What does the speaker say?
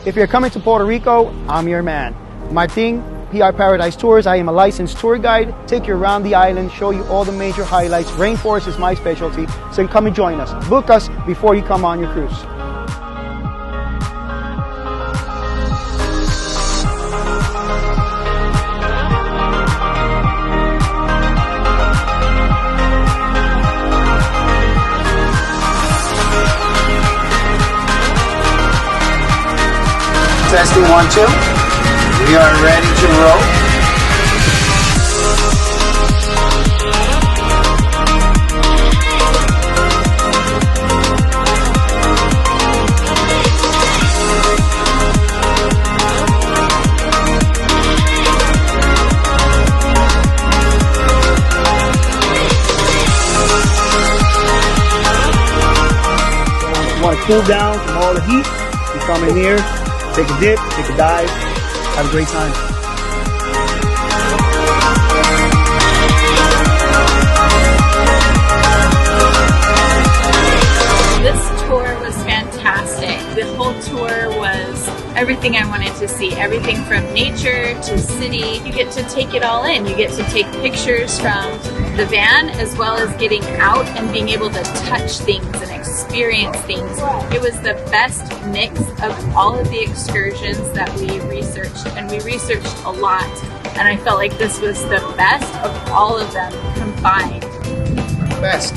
If you're coming to Puerto Rico, I'm your man. Martin, PR Paradise Tours. I am a licensed tour guide. Take you around the island, show you all the major highlights. Rainforest is my specialty, so come and join us. Book us before you come on your cruise. Testing 1, 2. We are ready to roll. Want to cool down from all the heat? You come in here. Take a dip, take a dive, have a great time. This tour was fantastic. The whole tour was everything I wanted to see. Everything from nature to city. You get to take it all in. You get to take pictures from the van as well as getting out and being able to touch things and experience things. It was the best mix of all of the excursions that we researched, and we researched a lot, and I felt like this was the best of all of them combined. Best.